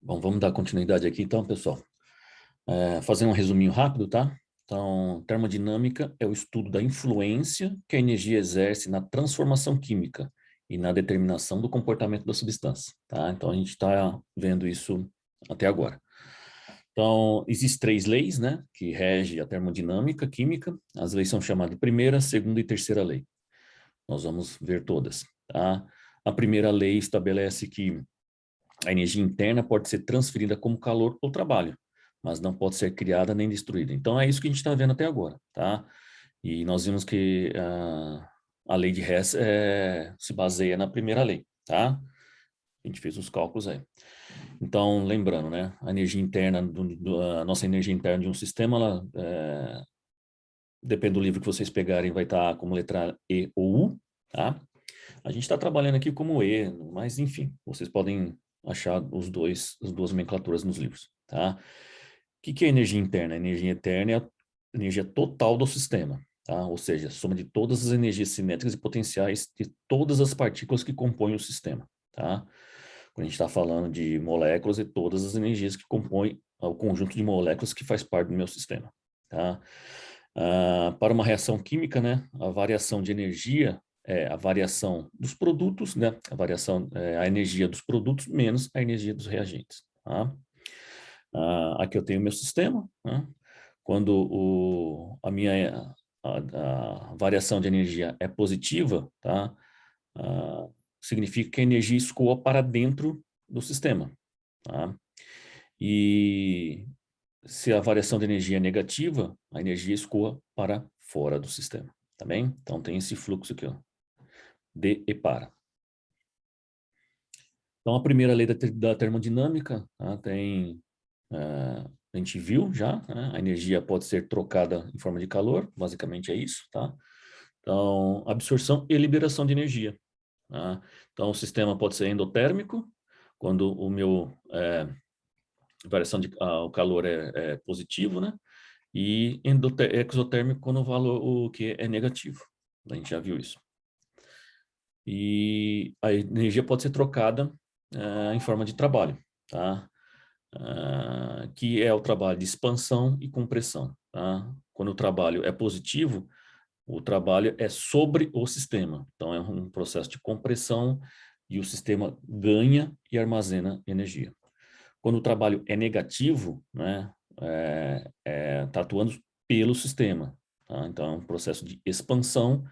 Bom, vamos dar continuidade aqui então, pessoal. Fazer um resuminho rápido, tá? Então, termodinâmica é o estudo da influência que a energia exerce na transformação química e na determinação do comportamento da substância, tá? Então, a gente está vendo isso até agora. Então, existem 3 leis, né, que regem a termodinâmica química. As leis são chamadas de primeira, segunda e terceira lei. Nós vamos ver todas, tá? A primeira lei estabelece que a energia interna pode ser transferida como calor ou trabalho, mas não pode ser criada nem destruída. Então, é isso que a gente está vendo até agora, tá? E nós vimos que a lei de Hess se baseia na primeira lei, tá? A gente fez os cálculos aí. Então, lembrando, né? A energia interna, a nossa energia interna de um sistema, ela, depende do livro que vocês pegarem, vai estar como letra E ou U, tá? A gente está trabalhando aqui como E, mas enfim, vocês podem achar as duas nomenclaturas nos livros, tá? O que é energia interna? A energia interna é a energia total do sistema, tá? Ou seja, a soma de todas as energias cinéticas e potenciais de todas as partículas que compõem o sistema, tá? Quando a gente está falando de moléculas e todas as energias que compõem o conjunto de moléculas que faz parte do meu sistema, tá? Para uma reação química, né, a variação de energia é a variação dos produtos, né, a energia dos produtos menos a energia dos reagentes, tá? Aqui eu tenho o meu sistema, né? Quando a variação de energia é positiva, tá? Significa que a energia escoa para dentro do sistema, tá? E se a variação de energia é negativa, a energia escoa para fora do sistema, tá bem? Então tem esse fluxo aqui, ó, de e para. Então a primeira lei da termodinâmica, tá, a gente viu já, né? A energia pode ser trocada em forma de calor, basicamente é isso, tá? Então, absorção e liberação de energia, tá? Então o sistema pode ser endotérmico, quando o calor é positivo, né? E exotérmico quando o que é negativo. A gente já viu isso. E a energia pode ser trocada em forma de trabalho, tá? Que é o trabalho de expansão e compressão, tá? Quando o trabalho é positivo, o trabalho é sobre o sistema. Então, é um processo de compressão e o sistema ganha e armazena energia. Quando o trabalho é negativo, né, tá atuando pelo sistema, tá? Então, é um processo de expansão,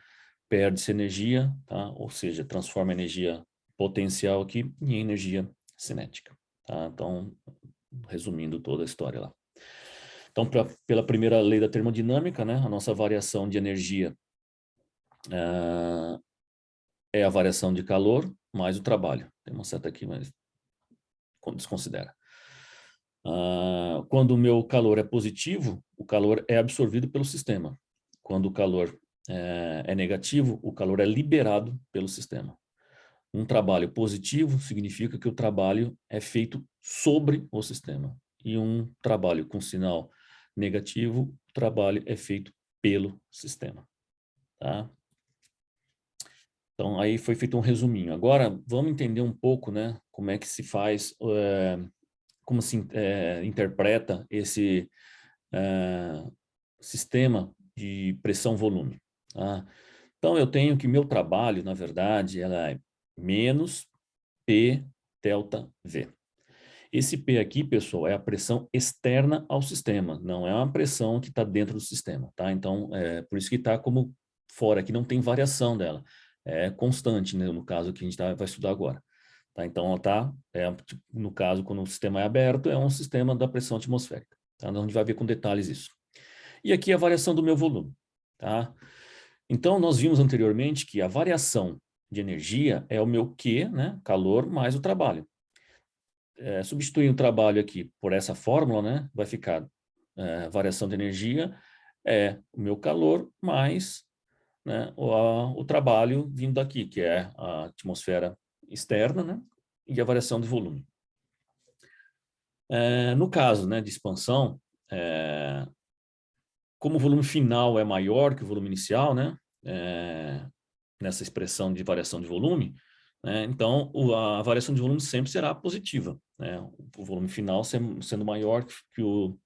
perde-se energia, tá? Ou seja, transforma a energia potencial aqui em energia cinética, tá? Então, resumindo toda a história lá. Então, pela primeira lei da termodinâmica, né, a nossa variação de energia é a variação de calor mais o trabalho. Tem uma seta aqui, mas desconsidera. Quando o meu calor é positivo, o calor é absorvido pelo sistema. Quando o calor é negativo, o calor é liberado pelo sistema. Um trabalho positivo significa que o trabalho é feito sobre o sistema. E um trabalho com sinal negativo, o trabalho é feito pelo sistema. Tá? Então, aí foi feito um resuminho. Agora, vamos entender um pouco, né, como é que se faz, como se interpreta esse sistema de pressão-volume. Tá? Então, eu tenho que meu trabalho, na verdade, ela é menos P delta V. Esse P aqui, pessoal, é a pressão externa ao sistema, não é uma pressão que está dentro do sistema, tá? Então, por isso que está como fora, que não tem variação dela. É constante, né, no caso que a gente vai estudar agora. Tá? Então, ela tá, no caso, quando o sistema é aberto, é um sistema da pressão atmosférica. Tá? Então, a gente vai ver com detalhes isso. E aqui a variação do meu volume. Tá? Então, nós vimos anteriormente que a variação de energia é o meu Q, né, calor, mais o trabalho. Substituindo o trabalho aqui por essa fórmula, né, vai ficar variação de energia é o meu calor mais, né, o trabalho vindo daqui, que é a atmosfera externa, né, e a variação de volume. No caso, né, de expansão, como o volume final é maior que o volume inicial, né, nessa expressão de variação de volume, né? Então, a variação de volume sempre será positiva, né? O volume final sendo maior que o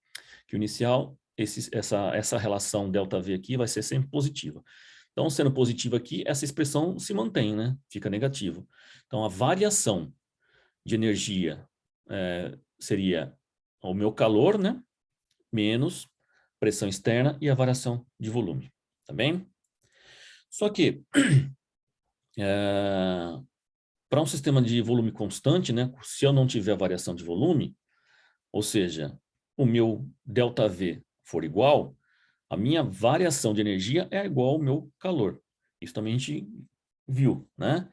inicial, essa relação ΔV aqui vai ser sempre positiva. Então, sendo positiva aqui, essa expressão se mantém, né? Fica negativo. Então, a variação de energia seria o meu calor, né? Menos pressão externa e a variação de volume, tá bem? Só que, para um sistema de volume constante, né? Se eu não tiver variação de volume, ou seja, o meu ΔV for igual, a minha variação de energia é igual ao meu calor. Isso também a gente viu, né?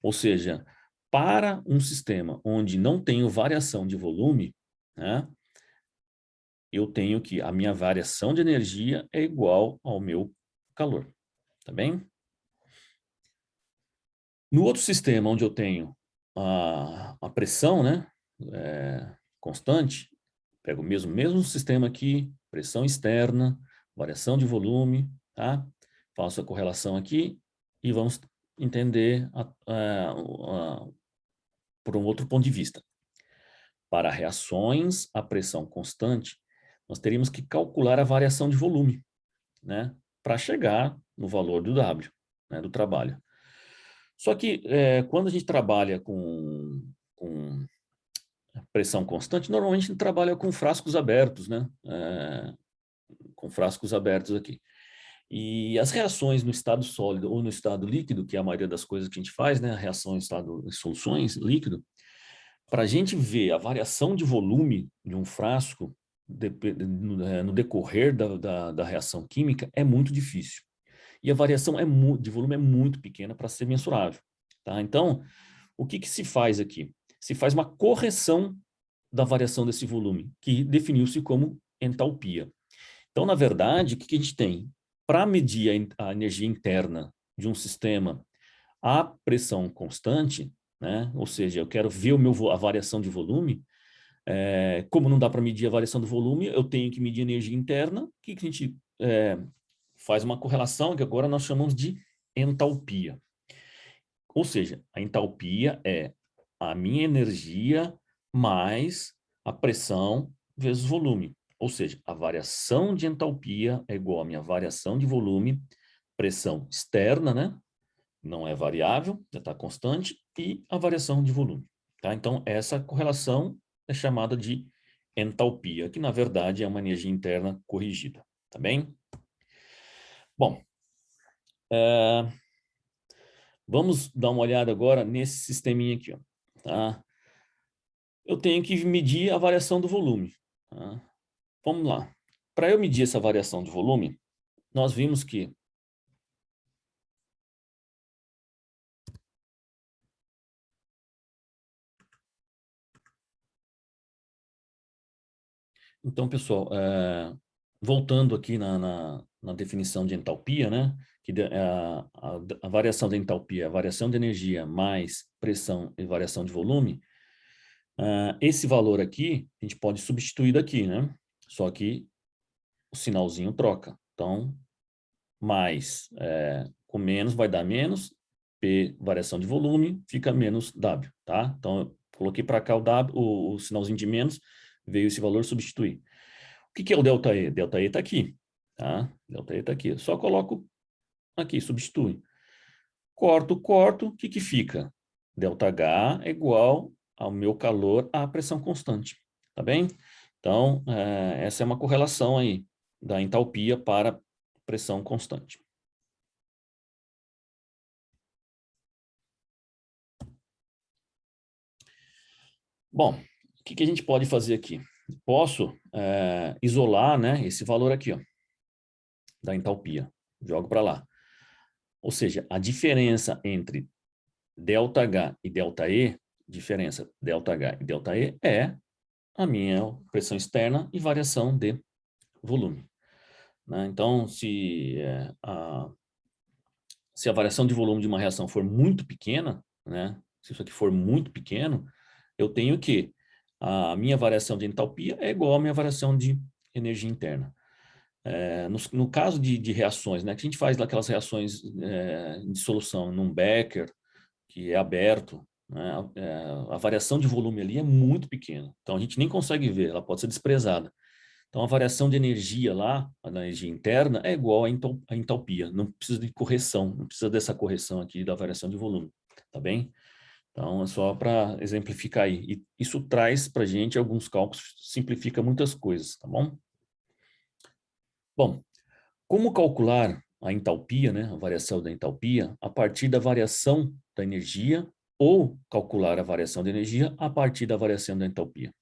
Ou seja, para um sistema onde não tenho variação de volume, né? Eu tenho que a minha variação de energia é igual ao meu calor, tá bem? No outro sistema onde eu tenho a pressão, né? Constante, pego o mesmo sistema aqui, pressão externa, variação de volume, tá? Faço a correlação aqui e vamos entender por um outro ponto de vista. Para reações à pressão constante, nós teríamos que calcular a variação de volume, né? Para chegar no valor do W, né? Do trabalho. Só que quando a gente trabalha com pressão constante, normalmente a gente trabalha com frascos abertos, né? Com frascos abertos aqui. E as reações no estado sólido ou no estado líquido, que é a maioria das coisas que a gente faz, né? A reação em estado de soluções, líquido, para a gente ver a variação de volume de um frasco no decorrer da reação química é muito difícil. E a variação de volume é muito pequena para ser mensurável. Tá? Então, o que se faz aqui? Se faz uma correção da variação desse volume, que definiu-se como entalpia. Então, na verdade, o que a gente tem? Para medir a energia interna de um sistema a pressão constante, né? Ou seja, eu quero ver a variação de volume, como não dá para medir a variação do volume, eu tenho que medir a energia interna. O que a gente faz uma correlação que agora nós chamamos de entalpia. Ou seja, a entalpia é a minha energia mais a pressão vezes volume. Ou seja, a variação de entalpia é igual à minha variação de volume, pressão externa, né? Não é variável, já está constante, e a variação de volume. Tá? Então, essa correlação é chamada de entalpia, que na verdade é uma energia interna corrigida. Tá bem? Bom, vamos dar uma olhada agora nesse sisteminha aqui. Ó, tá? Eu tenho que medir a variação do volume. Tá? Vamos lá. Para eu medir essa variação de volume, nós vimos que então, pessoal, voltando aqui na definição de entalpia, né? Que a variação da entalpia, a variação de energia mais pressão e variação de volume, esse valor aqui, a gente pode substituir daqui, né? Só que o sinalzinho troca. Então, mais com menos vai dar menos, P, variação de volume, fica menos W, tá? Então, eu coloquei para cá o W, o sinalzinho de menos, veio esse valor substituir. O que é o ΔE? ΔE está aqui, tá? ΔE está aqui. Só coloco aqui, substitui. Corto, o que fica? ΔH é igual ao meu calor à pressão constante, tá bem? Então, essa é uma correlação aí da entalpia para pressão constante. Bom, o que a gente pode fazer aqui? Posso isolar, né, esse valor aqui, ó, da entalpia. Jogo para lá. Ou seja, a diferença entre ΔH e ΔE, diferença ΔH e ΔE é a minha pressão externa e variação de volume. Né? Então, se a variação de volume de uma reação for muito pequena, né, se isso aqui for muito pequeno, eu tenho que a minha variação de entalpia é igual à minha variação de energia interna. No caso de reações, né, que a gente faz aquelas reações de solução num becker, que é aberto, né? A variação de volume ali é muito pequena. Então, a gente nem consegue ver, ela pode ser desprezada. Então, a variação de energia lá, a energia interna, é igual à entalpia. Não precisa de correção, não precisa dessa correção aqui da variação de volume, tá bem? Então, é só para exemplificar aí. E isso traz para a gente alguns cálculos, simplifica muitas coisas, tá bom? Bom, como calcular a entalpia, né, a variação da entalpia, a partir da variação da energia ou calcular a variação da energia a partir da variação da entalpia?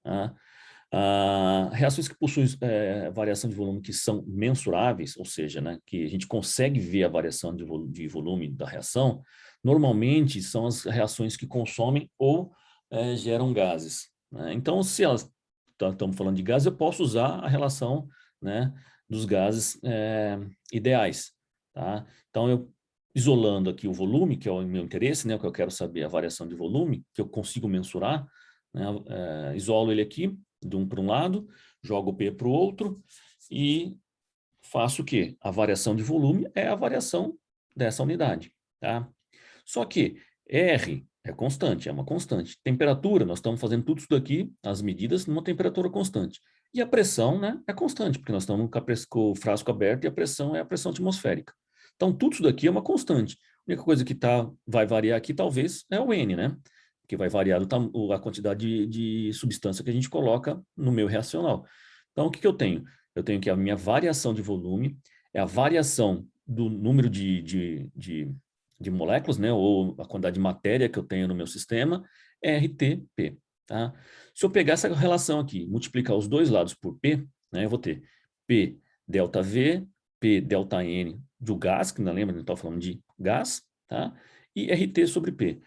Tá? Reações que possuem variação de volume que são mensuráveis, ou seja, né, que a gente consegue ver a variação de volume da reação, normalmente são as reações que consomem ou geram gases, né? Então, se elas estamos falando de gases, eu posso usar a relação, né, dos gases ideais, tá? Então, eu isolando aqui o volume, que é o meu interesse, né, o que eu quero saber, a variação de volume, que eu consigo mensurar, né, isolo ele aqui, de um para um lado, jogo o P para o outro e faço o quê? A variação de volume é a variação dessa unidade, tá? Só que R é constante, é uma constante. Temperatura, nós estamos fazendo tudo isso daqui, as medidas, numa temperatura constante. E a pressão, né, é constante, porque nós estamos com o frasco aberto e a pressão é a pressão atmosférica. Então, tudo isso daqui é uma constante. A única coisa que vai variar aqui, talvez, é o N, né? Que vai variar a quantidade de substância que a gente coloca no meu reacional. Então, o que eu tenho? Eu tenho que a minha variação de volume é a variação do número de moléculas, né, ou a quantidade de matéria que eu tenho no meu sistema, é RTP. Tá? Se eu pegar essa relação aqui, multiplicar os dois lados por P, né, eu vou ter P delta V, P delta N do gás, que não lembra, a gente está falando de gás, tá? E RT sobre P.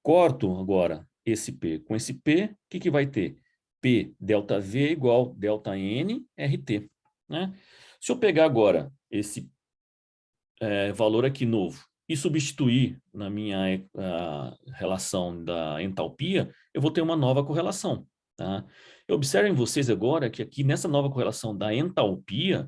Corto agora esse P com esse P, o que vai ter? P delta V igual delta N RT. Né? Se eu pegar agora esse valor aqui novo e substituir na minha relação da entalpia, eu vou ter uma nova correlação. Tá? Observem vocês agora que aqui nessa nova correlação da entalpia,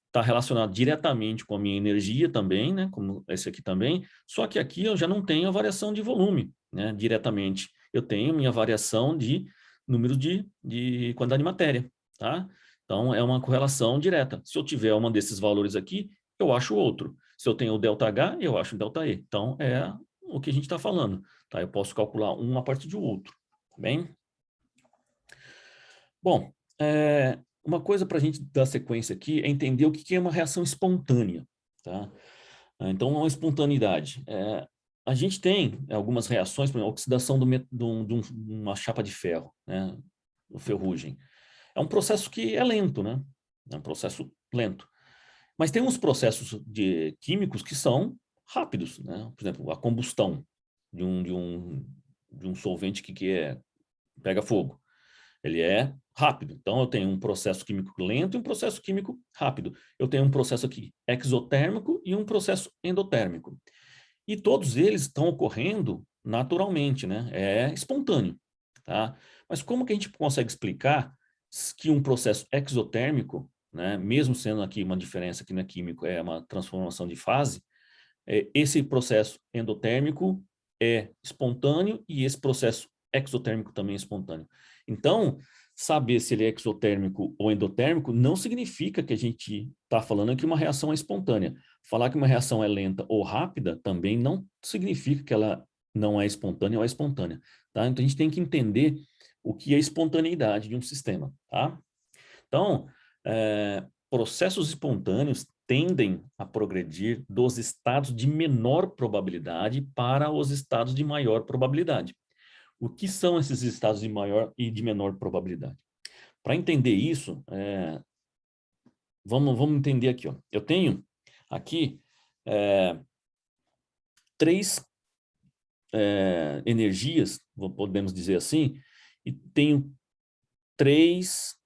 está relacionado diretamente com a minha energia também, né, como esse aqui também, só que aqui eu já não tenho a variação de volume, né, diretamente. Eu tenho minha variação de número de quantidade de matéria, tá? Então, é uma correlação direta. Se eu tiver um desses valores aqui, eu acho outro. Se eu tenho o ΔH, eu acho o ΔE. Então, é o que a gente está falando, tá? Eu posso calcular um a partir do outro, tá bem? Bom, uma coisa para a gente dar sequência aqui é entender o que é uma reação espontânea, tá? Então, uma espontaneidade. A gente tem algumas reações, por exemplo, a oxidação de uma chapa de ferro, né? O ferrugem. É um processo que é lento, né? É um processo lento. Mas tem uns processos químicos que são rápidos, né? Por exemplo, a combustão de um solvente que pega fogo. Ele é rápido. Então, eu tenho um processo químico lento e um processo químico rápido. Eu tenho um processo aqui exotérmico e um processo endotérmico. E todos eles estão ocorrendo naturalmente, né? É espontâneo, tá? Mas como que a gente consegue explicar que um processo exotérmico, né, mesmo sendo aqui uma diferença que não é químico, é uma transformação de fase, esse processo endotérmico é espontâneo e esse processo exotérmico também é espontâneo. Então, saber se ele é exotérmico ou endotérmico não significa que a gente está falando que uma reação é espontânea. Falar que uma reação é lenta ou rápida também não significa que ela não é espontânea ou é espontânea. Tá? Então, a gente tem que entender o que é espontaneidade de um sistema. Tá? Então, processos espontâneos tendem a progredir dos estados de menor probabilidade para os estados de maior probabilidade. O que são esses estados de maior e de menor probabilidade? Para entender isso, vamos entender aqui. Ó. Eu tenho aqui três energias, podemos dizer assim, e tenho três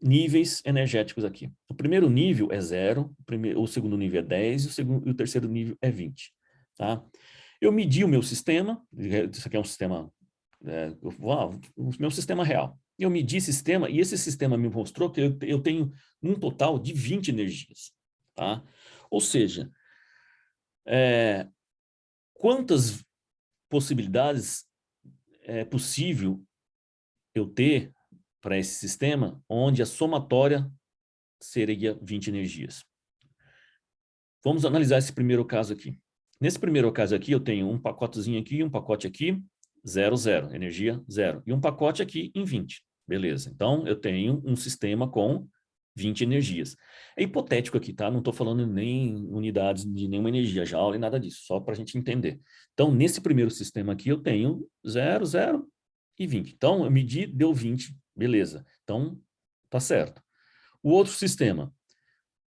níveis energéticos aqui. O primeiro nível é 0, o segundo nível é 10 e o terceiro nível é 20. Tá? Eu medi o meu sistema, isso aqui é um sistema, o meu sistema real. Eu medi esse sistema e esse sistema me mostrou que eu tenho um total de 20 energias. Tá? Ou seja, quantas possibilidades é possível eu ter para esse sistema onde a somatória seria 20 energias? Vamos analisar esse primeiro caso aqui. Nesse primeiro caso aqui, eu tenho um pacotezinho aqui, um pacote aqui, 0, 0, energia 0. E um pacote aqui em 20. Beleza. Então, eu tenho um sistema com 20 energias. É hipotético aqui, tá? Não estou falando nem unidades de nenhuma energia, joule, nada disso, só para a gente entender. Então, nesse primeiro sistema aqui, eu tenho 0, 0 e 20. Então, eu medi, deu 20, beleza. Então, tá certo. O outro sistema,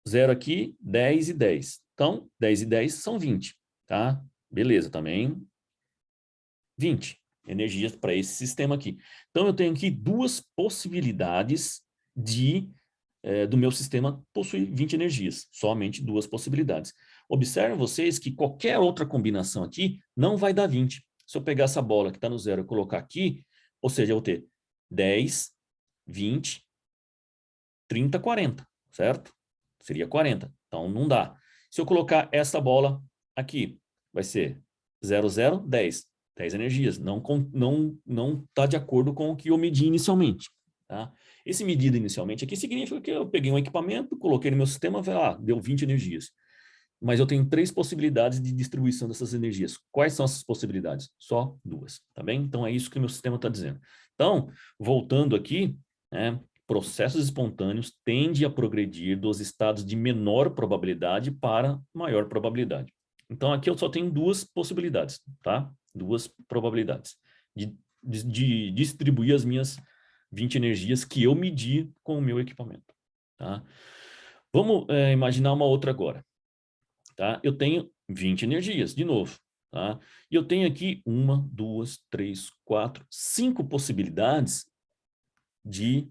0 aqui, 10 e 10. Então, 10 e 10 são 20, tá? Beleza, também 20 energias para esse sistema aqui. Então, eu tenho aqui duas possibilidades do meu sistema possuir 20 energias. Somente duas possibilidades. Observem vocês que qualquer outra combinação aqui não vai dar 20. Se eu pegar essa bola que está no 0 e colocar aqui, ou seja, eu vou ter 10, 20, 30, 40, certo? Seria 40. Então, não dá. Se eu colocar essa bola aqui, vai ser 0, 0, 10. 10 energias. Não está de acordo com o que eu medi inicialmente. Tá? Esse medido inicialmente aqui significa que eu peguei um equipamento, coloquei no meu sistema, deu 20 energias. Mas eu tenho 3 possibilidades de distribuição dessas energias. Quais são essas possibilidades? Só 2, tá bem? Então, é isso que o meu sistema está dizendo. Então, voltando aqui, processos espontâneos tendem a progredir dos estados de menor probabilidade para maior probabilidade. Então, aqui eu só tenho 2 possibilidades, tá? 2 probabilidades de distribuir as minhas 20 energias que eu medi com o meu equipamento, tá? Vamos imaginar uma outra agora, tá? Eu tenho 20 energias, de novo, tá? E eu tenho aqui 1, 2, 3, 4, 5 possibilidades de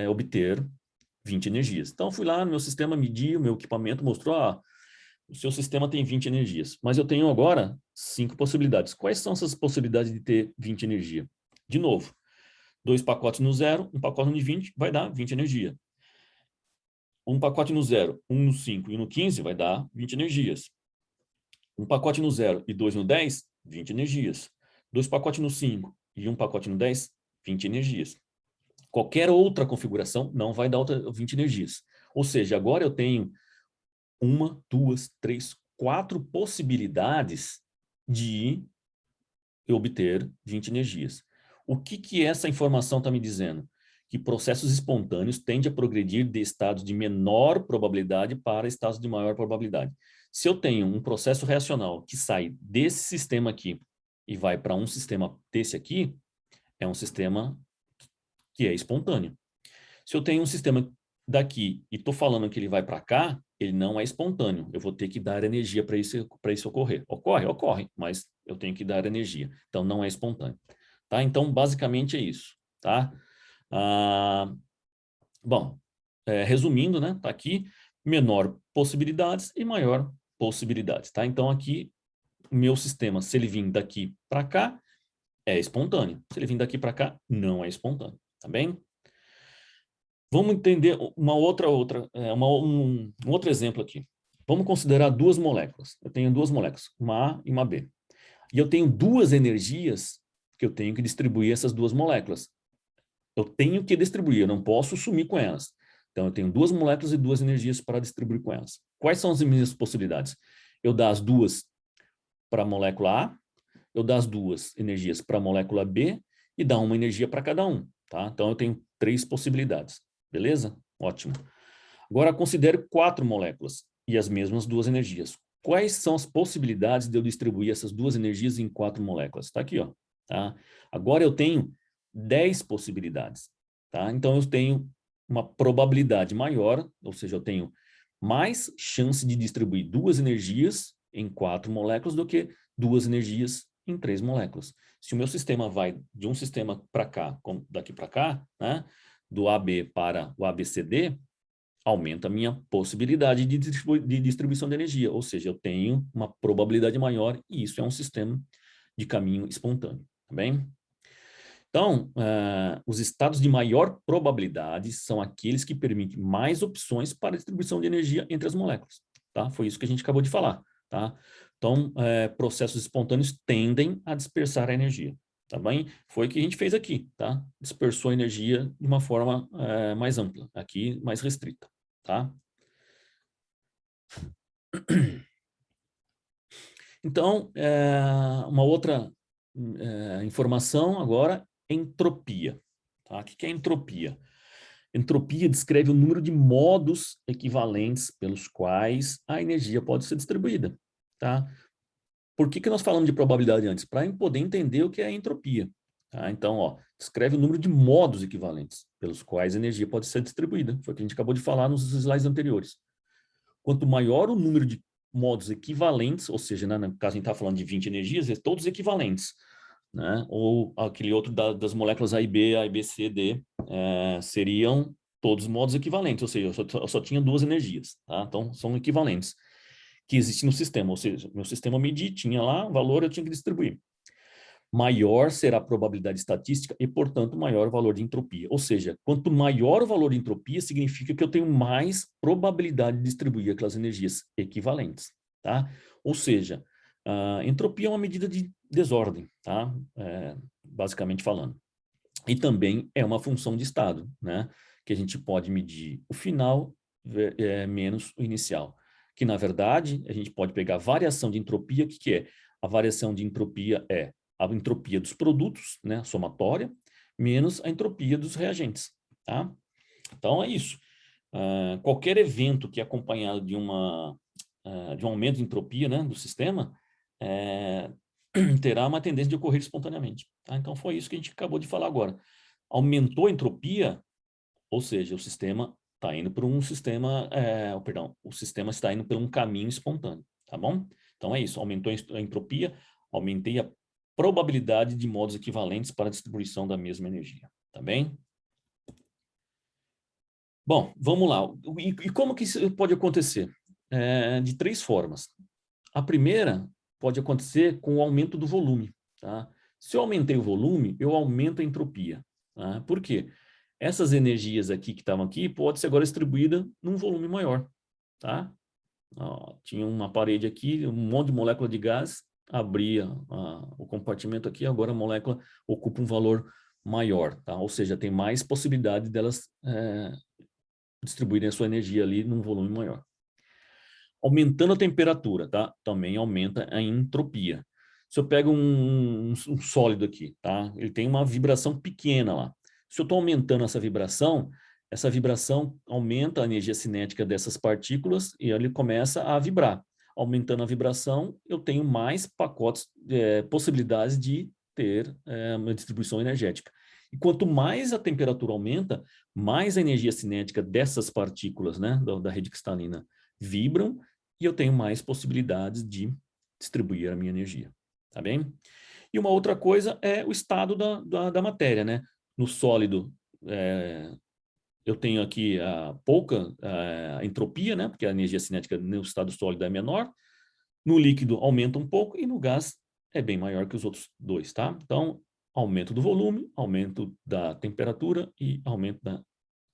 obter 20 energias. Então, fui lá no meu sistema, medi o meu equipamento, mostrou, o seu sistema tem 20 energias. Mas eu tenho agora 5 possibilidades. Quais são essas possibilidades de ter 20 energia? De novo, 2 pacotes no 0, um pacote no 20, vai dar 20 energia. Um pacote no 0, um no 5 e um no 15 vai dar 20 energias. Um pacote no 0 e 2 no 10, 20 energias. 2 pacotes no 5 e um pacote no 10, 20 energias. Qualquer outra configuração não vai dar 20 energias. Ou seja, agora eu tenho 1, 2, 3, 4 possibilidades de obter 20 energias. O que essa informação está me dizendo? Que processos espontâneos tendem a progredir de estados de menor probabilidade para estados de maior probabilidade. Se eu tenho um processo reacional que sai desse sistema aqui e vai para um sistema desse aqui, é um sistema que é espontâneo. Se eu tenho um sistema daqui e estou falando que ele vai para cá, ele não é espontâneo. Eu vou ter que dar energia para isso ocorrer. Ocorre, mas eu tenho que dar energia. Então, não é espontâneo. Tá? Então, basicamente é isso. Tá? Bom, resumindo, né? Tá aqui, menor possibilidades e maior possibilidades. Tá? Então, aqui, o meu sistema, se ele vir daqui para cá, é espontâneo. Se ele vir daqui para cá, não é espontâneo. Tá bem? Vamos entender um outro exemplo aqui. Vamos considerar duas moléculas. Eu tenho duas moléculas, uma A e uma B. E eu tenho duas energias que eu tenho que distribuir essas duas moléculas. Eu tenho que distribuir, eu não posso sumir com elas. Então, eu tenho duas moléculas e duas energias para distribuir com elas. Quais são as minhas possibilidades? Eu dar as duas para a molécula A, eu dar as duas energias para a molécula B e dar uma energia para cada um. Tá? Então, eu tenho 3 possibilidades. Beleza? Ótimo. Agora, considere 4 moléculas e as mesmas 2 energias. Quais são as possibilidades de eu distribuir essas 2 energias em 4 moléculas? Está aqui, ó. Tá? Agora eu tenho 10 possibilidades. Tá? Então, eu tenho uma probabilidade maior, ou seja, eu tenho mais chance de distribuir 2 energias em 4 moléculas do que 2 energias em 3 moléculas. Se o meu sistema vai de um sistema para cá, daqui para cá, né? Do AB para o ABCD, aumenta a minha possibilidade de distribuição de energia, ou seja, eu tenho uma probabilidade maior e isso é um sistema de caminho espontâneo, tá bem? Então, os estados de maior probabilidade são aqueles que permitem mais opções para a distribuição de energia entre as moléculas, tá? Foi isso que a gente acabou de falar, tá? Então, processos espontâneos tendem a dispersar a energia, tá bem? Foi o que a gente fez aqui, tá? Dispersou a energia de uma forma mais ampla, aqui mais restrita, tá? Então, uma outra informação agora, entropia. Tá? O que é entropia? Entropia descreve o número de modos equivalentes pelos quais a energia pode ser distribuída. Tá? Por que nós falamos de probabilidade antes? Para poder entender o que é entropia. Tá? Então, ó, descreve o número de modos equivalentes pelos quais a energia pode ser distribuída. Foi o que a gente acabou de falar nos slides anteriores. Quanto maior o número de modos equivalentes, ou seja, né, no caso a gente está falando de 20 energias, todos equivalentes, né? Ou aquele outro das moléculas A e B, C, D, seriam todos modos equivalentes, ou seja, eu só tinha duas energias, tá? Então, são equivalentes que existem no sistema, ou seja, meu sistema medir, tinha lá o valor, eu tinha que distribuir. Maior será a probabilidade estatística e, portanto, maior o valor de entropia. Ou seja, quanto maior o valor de entropia, significa que eu tenho mais probabilidade de distribuir aquelas energias equivalentes, tá? Ou seja, a entropia é uma medida de desordem, tá? Basicamente falando. E também é uma função de estado, né? Que a gente pode medir o final menos o inicial. Que, na verdade, a gente pode pegar a variação de entropia, o que é? A variação de entropia é a entropia dos produtos, né, somatória, menos a entropia dos reagentes, tá? Então, é isso. Qualquer evento que é acompanhado de de um aumento de entropia, né, do sistema, terá uma tendência de ocorrer espontaneamente. Tá? Então, foi isso que a gente acabou de falar agora. Aumentou a entropia, ou seja, o sistema está indo para um sistema, perdão, o sistema está indo por um caminho espontâneo, tá bom? Então é isso, aumentou a entropia, aumentei a probabilidade de modos equivalentes para a distribuição da mesma energia, tá bem? Bom, vamos lá. E como que isso pode acontecer? De três formas. A primeira pode acontecer com o aumento do volume, tá? Se eu aumentei o volume, eu aumento a entropia, tá? Por quê? Essas energias aqui que estavam aqui pode ser agora distribuída num volume maior, tá? Ó, tinha uma parede aqui, um monte de molécula de gás, abria o compartimento aqui, agora a molécula ocupa um valor maior, tá? Ou seja, tem mais possibilidade delas distribuírem a sua energia ali num volume maior. Aumentando a temperatura, tá? Também aumenta a entropia. Se eu pego um sólido aqui, tá? Ele tem uma vibração pequena lá. Se eu estou aumentando essa vibração aumenta a energia cinética dessas partículas e ele começa a vibrar. Aumentando a vibração, eu tenho mais pacotes, possibilidades de ter uma distribuição energética. E quanto mais a temperatura aumenta, mais a energia cinética dessas partículas, né, da rede cristalina, vibram e eu tenho mais possibilidades de distribuir a minha energia, tá bem? E uma outra coisa é o estado da matéria, né? No sólido, eu tenho aqui pouca entropia, né? Porque a energia cinética no estado sólido é menor. No líquido aumenta um pouco e no gás é bem maior que os outros dois, tá? Então, aumento do volume, aumento da temperatura e aumento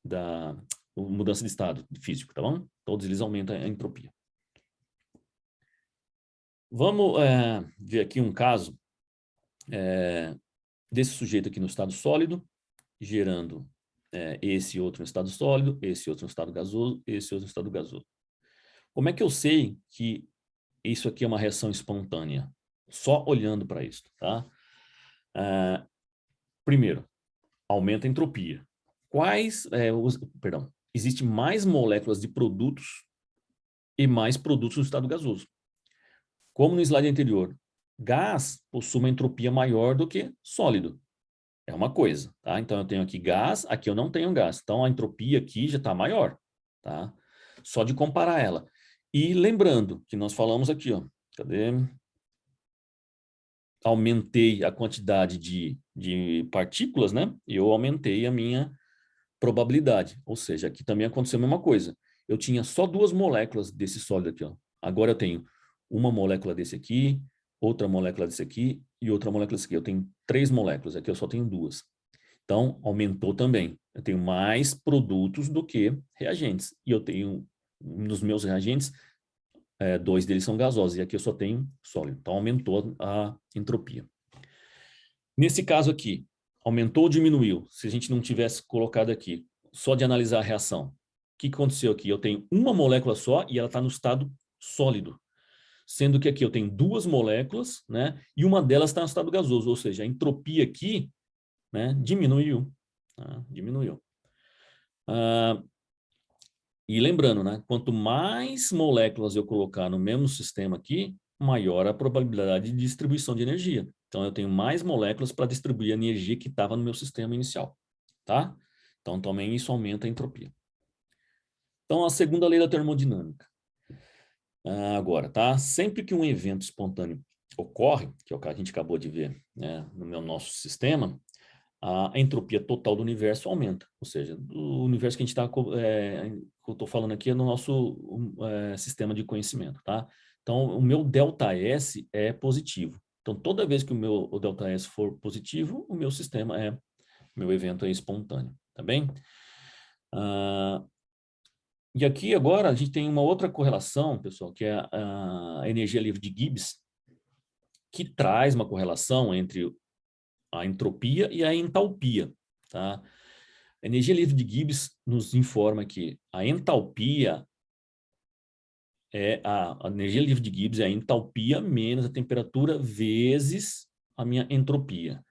da mudança de estado físico, tá bom? Todos eles aumentam a entropia. Vamos ver aqui um caso desse sujeito aqui no estado sólido, gerando esse outro no estado sólido, esse outro no estado gasoso, esse outro no estado gasoso. Como é que eu sei que isso aqui é uma reação espontânea? Só olhando para isso, tá? Primeiro, aumenta a entropia. Perdão, existem mais moléculas de produtos e mais produtos no estado gasoso. Como no slide anterior, gás possui uma entropia maior do que sólido. É uma coisa, tá? Então, eu tenho aqui gás, aqui eu não tenho gás. Então, a entropia aqui já está maior, tá? Só de comparar ela. E lembrando que nós falamos aqui, ó, cadê? Aumentei a quantidade de partículas, né? E eu aumentei a minha probabilidade. Ou seja, aqui também aconteceu a mesma coisa. Eu tinha só duas moléculas desse sólido aqui, ó. Agora eu tenho uma molécula desse aqui, outra molécula desse aqui e outra molécula desse aqui. Eu tenho três moléculas, aqui eu só tenho duas. Então, aumentou também. Eu tenho mais produtos do que reagentes. E eu tenho, nos meus reagentes, dois deles são gasosos, e aqui eu só tenho sólido. Então, aumentou a entropia. Nesse caso aqui, aumentou ou diminuiu? Se a gente não tivesse colocado aqui, só de analisar a reação. O que aconteceu aqui? Eu tenho uma molécula só e ela está no estado sólido. Sendo que aqui eu tenho duas moléculas, né? E uma delas está no estado gasoso. Ou seja, a entropia aqui, né, diminuiu. Tá? Diminuiu. E lembrando, né? Quanto mais moléculas eu colocar no mesmo sistema aqui, maior a probabilidade de distribuição de energia. Então, eu tenho mais moléculas para distribuir a energia que estava no meu sistema inicial, tá? Então, também isso aumenta a entropia. Então, a segunda lei da termodinâmica. Agora, tá? Sempre que um evento espontâneo ocorre, que é o que a gente acabou de ver, né, no nosso sistema, a entropia total do universo aumenta. Ou seja, o universo que a gente está, que eu estou falando aqui é no nosso sistema de conhecimento, tá? Então, o meu ΔS é positivo. Então, toda vez que o ΔS for positivo, o meu sistema meu evento é espontâneo, tá bem? E aqui agora a gente tem uma outra correlação, pessoal, que é a energia livre de Gibbs, que traz uma correlação entre a entropia e a entalpia, tá? A energia livre de Gibbs nos informa que a entalpia a energia livre de Gibbs é a entalpia menos a temperatura vezes a minha entropia.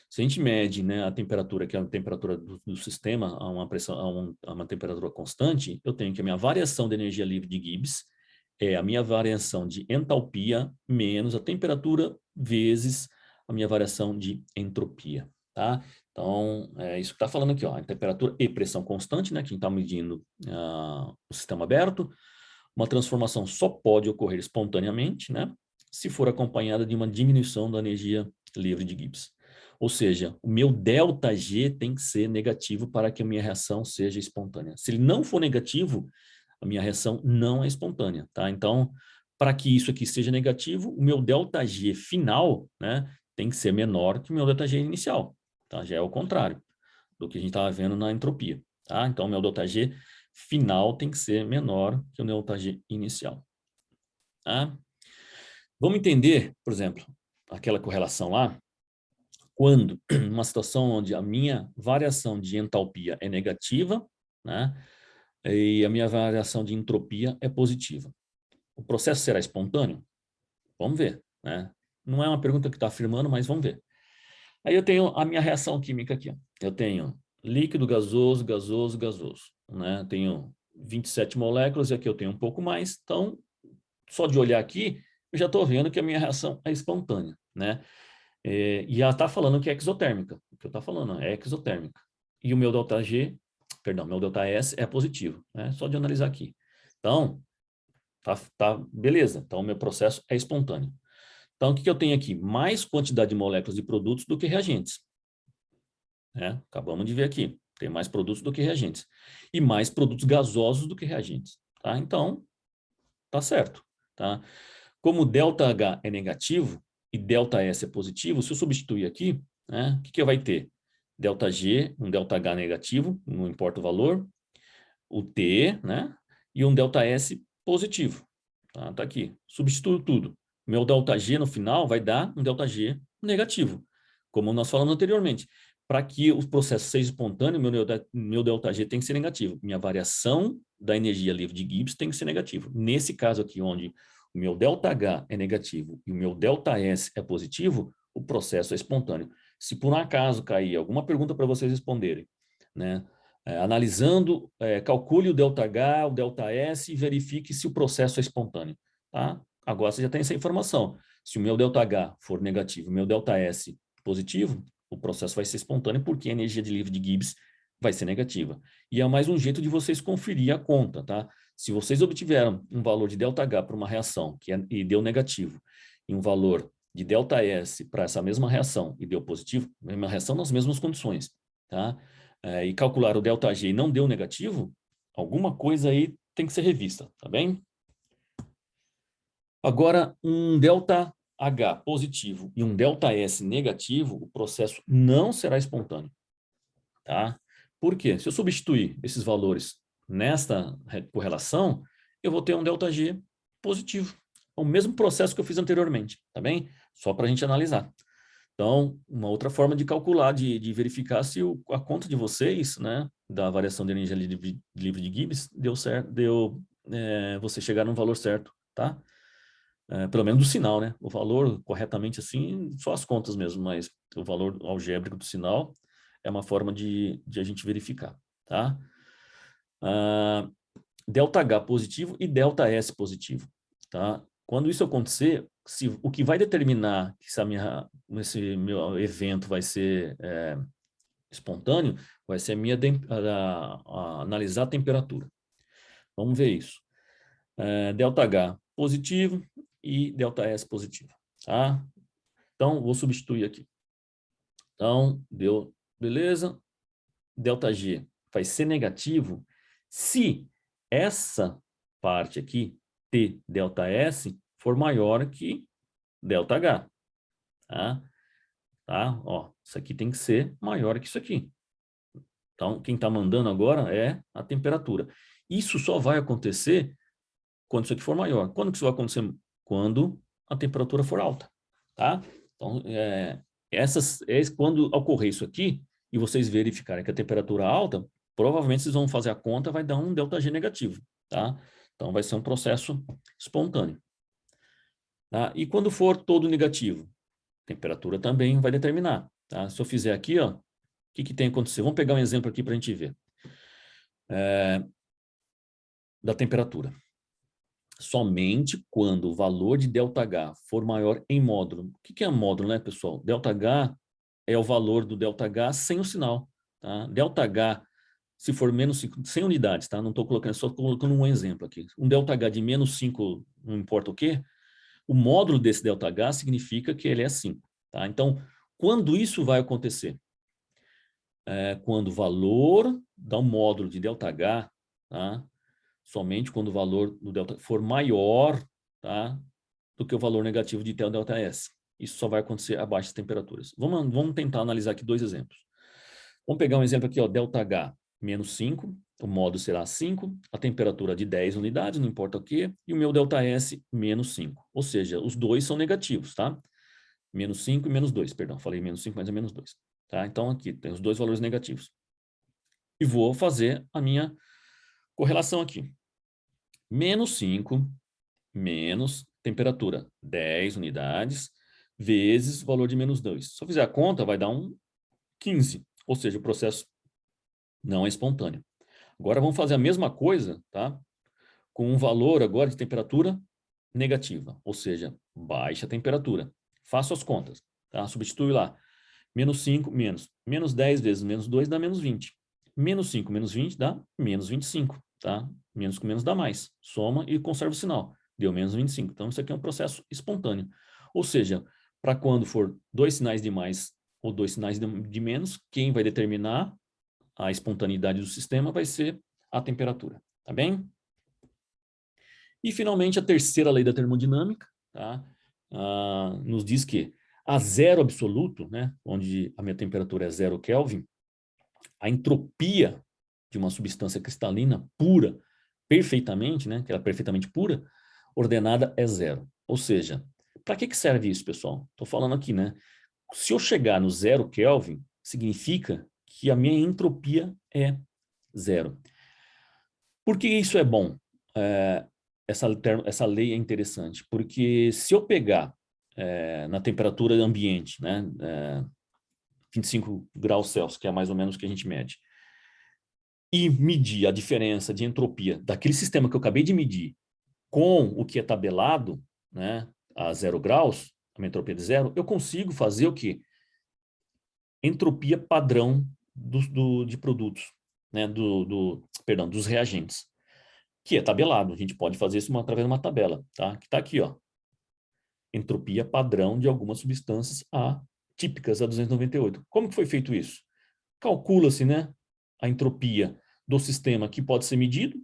Se a gente mede, né, a temperatura, que é a temperatura do sistema, a uma pressão, a uma temperatura constante, eu tenho que a minha variação de energia livre de Gibbs é a minha variação de entalpia menos a temperatura vezes a minha variação de entropia, tá? Então, é isso que está falando aqui, ó, a temperatura e pressão constante, né, que está medindo o sistema aberto. Uma transformação só pode ocorrer espontaneamente, né, se for acompanhada de uma diminuição da energia livre de Gibbs. Ou seja, o meu ΔG tem que ser negativo para que a minha reação seja espontânea. Se ele não for negativo, a minha reação não é espontânea, tá? Então, para que isso aqui seja negativo, o meu ΔG final, né, tem que ser menor que o meu ΔG inicial, tá? Já é o contrário do que a gente estava vendo na entropia, tá? Então, o meu ΔG final tem que ser menor que o meu ΔG inicial, tá? Vamos entender, por exemplo, aquela correlação lá, quando uma situação onde a minha variação de entalpia é negativa, né, e a minha variação de entropia é positiva. O processo será espontâneo? Vamos ver, né? Não é uma pergunta que está afirmando, mas vamos ver. Aí eu tenho a minha reação química aqui. Ó. Eu tenho líquido, gasoso, gasoso, gasoso. Né? Tenho 27 moléculas e aqui eu tenho um pouco mais. Então, só de olhar aqui, eu já estou vendo que a minha reação é espontânea, né? E ela está falando que é exotérmica. O que eu estou falando é exotérmica. E o meu ΔG, perdão, meu ΔS é positivo, né? Só de analisar aqui. Então, tá beleza. Então, o meu processo é espontâneo. Então, o que eu tenho aqui? Mais quantidade de moléculas de produtos do que reagentes. Né? Acabamos de ver aqui. Tem mais produtos do que reagentes. E mais produtos gasosos do que reagentes. Tá? Então, tá certo. Tá? Como ΔH é negativo e ΔS é positivo, se eu substituir aqui, né, o que vai ter? ΔG, um ΔH negativo, não importa o valor, o T, né, e um ΔS positivo. Tá aqui. Substituo tudo. Meu ΔG no final vai dar um ΔG negativo, como nós falamos anteriormente. Para que o processo seja espontâneo, meu ΔG tem que ser negativo. Minha variação da energia livre de Gibbs tem que ser negativo. Nesse caso aqui, onde o meu ΔH é negativo e o meu ΔS é positivo, o processo é espontâneo. Se por um acaso cair alguma pergunta para vocês responderem, né? Analisando, calcule o ΔH, o ΔS e verifique se o processo é espontâneo. Tá? Agora você já tem essa informação. Se o meu ΔH for negativo e o meu ΔS positivo, o processo vai ser espontâneo porque a energia de livre de Gibbs vai ser negativa. E é mais um jeito de vocês conferir a conta. Tá? Se vocês obtiveram um valor de ΔH para uma reação e deu negativo, e um valor de ΔS para essa mesma reação e deu positivo, a mesma reação nas mesmas condições, tá? E calcular o ΔG e não deu negativo, alguma coisa aí tem que ser revista, tá bem? Agora, um ΔH positivo e um ΔS negativo, o processo não será espontâneo, tá? Por quê? Se eu substituir esses valores nesta correlação, eu vou ter um ΔG positivo. É o mesmo processo que eu fiz anteriormente, tá bem? Só para a gente analisar. Então, uma outra forma de calcular, de verificar se a conta de vocês, né, da variação de energia livre de Gibbs, deu certo, você chegar no valor certo, tá? Pelo menos do sinal, né? O valor corretamente assim, só as contas mesmo, mas o valor algébrico do sinal é uma forma de a gente verificar, tá? ΔH positivo e ΔS positivo, tá? Quando isso acontecer, o que vai determinar se esse meu evento vai ser espontâneo, vai ser analisar a temperatura. Vamos ver isso. ΔH positivo e ΔS positivo, tá? Então, vou substituir aqui. Então, deu, beleza? ΔG vai ser negativo se essa parte aqui, T ΔS, for maior que ΔH. Tá? Tá? Ó, isso aqui tem que ser maior que isso aqui. Então, quem está mandando agora é a temperatura. Isso só vai acontecer quando isso aqui for maior. Quando que isso vai acontecer? Quando a temperatura for alta. Tá? Então, quando ocorrer isso aqui, e vocês verificarem que a temperatura é alta, provavelmente vocês vão fazer a conta, vai dar um ΔG negativo. Tá? Então, vai ser um processo espontâneo. Tá? E quando for todo negativo, a temperatura também vai determinar. Tá? Se eu fizer aqui, ó, o que tem acontecido? Vamos pegar um exemplo aqui para a gente ver. Da temperatura. Somente quando o valor de ΔH for maior em módulo. O que é módulo, né, pessoal? ΔH é o valor do ΔH sem o sinal. Tá? ΔH, se for menos 5, 100 unidades, tá? Não estou colocando, só colocando um exemplo aqui. Um ΔH de menos 5, não importa o quê, o módulo desse ΔH significa que ele é 5. Tá? Então, quando isso vai acontecer? Quando o valor do módulo de ΔH, tá? Somente quando o valor do delta for maior, tá, do que o valor negativo de ΔS. Isso só vai acontecer a baixas temperaturas. Vamos tentar analisar aqui dois exemplos. Vamos pegar um exemplo aqui, ó, ΔH menos 5, o módulo será 5, a temperatura de 10 unidades, não importa o que, e o meu ΔS menos 5. Ou seja, os dois são negativos, tá? Menos 5 e menos 2, perdão, falei menos 5, mas é menos 2. Tá? Então, aqui tem os dois valores negativos. E vou fazer a minha correlação aqui. Menos 5, menos temperatura, 10 unidades, vezes o valor de menos 2. Se eu fizer a conta, vai dar um 15, ou seja, o processo não é espontâneo. Agora vamos fazer a mesma coisa, tá? Com um valor agora de temperatura negativa, ou seja, baixa temperatura. Faço as contas, tá? Substitui lá. Menos 5, menos 10 vezes menos 2 dá menos 20. Menos 5, menos 20 dá menos 25, tá? Menos com menos dá mais. Soma e conserva o sinal. Deu menos 25. Então, isso aqui é um processo espontâneo. Ou seja, para quando for dois sinais de mais ou dois sinais de menos, quem vai determinar a espontaneidade do sistema vai ser a temperatura. Tá bem? E, finalmente, a terceira lei da termodinâmica, tá? Nos diz que a zero absoluto, né, onde a minha temperatura é 0 Kelvin, a entropia de uma substância cristalina pura, perfeitamente, né, que ela é perfeitamente pura, ordenada é 0. Ou seja, para que serve isso, pessoal? Estou falando aqui, né? Se eu chegar no 0 Kelvin, significa que a minha entropia é 0. Por que isso é bom? Essa lei é interessante, porque se eu pegar na temperatura ambiente, né, 25 graus Celsius, que é mais ou menos o que a gente mede, e medir a diferença de entropia daquele sistema que eu acabei de medir com o que é tabelado, né, a 0 graus, a minha entropia de 0, eu consigo fazer o quê? Entropia padrão de produtos, né, perdão, dos reagentes, que é tabelado. A gente pode fazer isso através de uma tabela, tá? Que está aqui, ó. Entropia padrão de algumas substâncias típicas a 298. Como que foi feito isso? Calcula-se, né, a entropia do sistema que pode ser medido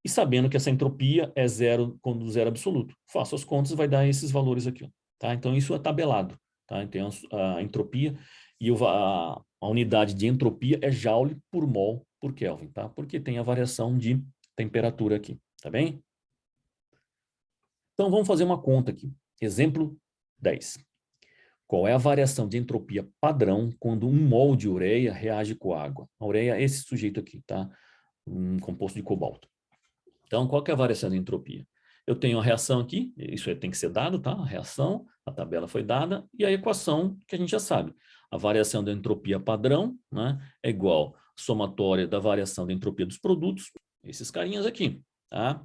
e sabendo que essa entropia é zero quando zero absoluto. Faço as contas, vai dar esses valores aqui, ó, tá? Então, isso é tabelado, tá? Então, a entropia e a unidade de entropia é Joule por mol por Kelvin, tá? Porque tem a variação de temperatura aqui, tá bem? Então, vamos fazer uma conta aqui. Exemplo 10. Qual é a variação de entropia padrão quando 1 mol de ureia reage com água? A ureia é esse sujeito aqui, tá? Um composto de cobalto. Então, qual que é a variação de entropia? Eu tenho a reação aqui, isso aí tem que ser dado, tá? A reação, a tabela foi dada, e a equação que a gente já sabe. A variação da entropia padrão, né, é igual à somatória da variação da entropia dos produtos, esses carinhas aqui, tá?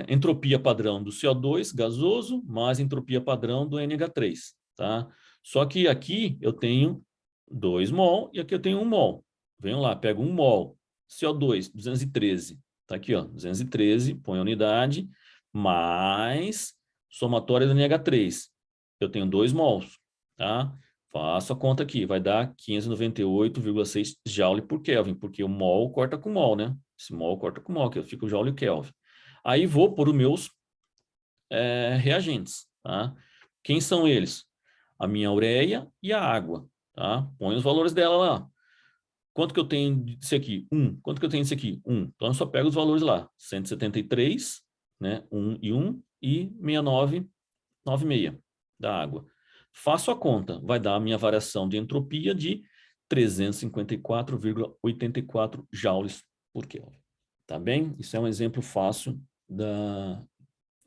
Entropia padrão do CO2 gasoso mais entropia padrão do NH3, tá? Só que aqui eu tenho 2 mol e aqui eu tenho 1 mol. Venho lá, pego 1 mol, CO2, 213. Tá aqui, ó, 213, põe a unidade, mais somatória do NH3. Eu tenho 2 mols, tá? Faço a conta aqui, vai dar 598,6 joule por Kelvin, porque o mol corta com mol, né? Esse mol corta com mol, que fica o joule e o Kelvin. Aí vou por os meus reagentes, tá? Quem são eles? A minha ureia e a água, tá? Põe os valores dela lá. Quanto que eu tenho disso aqui? 1. Quanto que eu tenho disso aqui? 1. Então, eu só pego os valores lá. 173, né? 1 e 1 e 69,96 da água. Faço a conta. Vai dar a minha variação de entropia de 354,84 joules por Kelvin. Tá bem? Isso é um exemplo fácil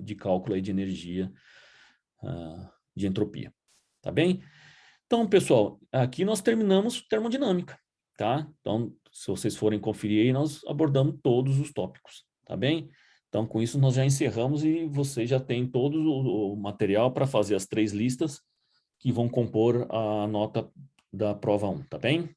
de cálculo aí de energia, de entropia. Tá bem? Então, pessoal, aqui nós terminamos termodinâmica, tá? Então, se vocês forem conferir aí, nós abordamos todos os tópicos, tá bem? Então, com isso, nós já encerramos e vocês já têm todo o material para fazer as 3 listas que vão compor a nota da prova 1, tá bem?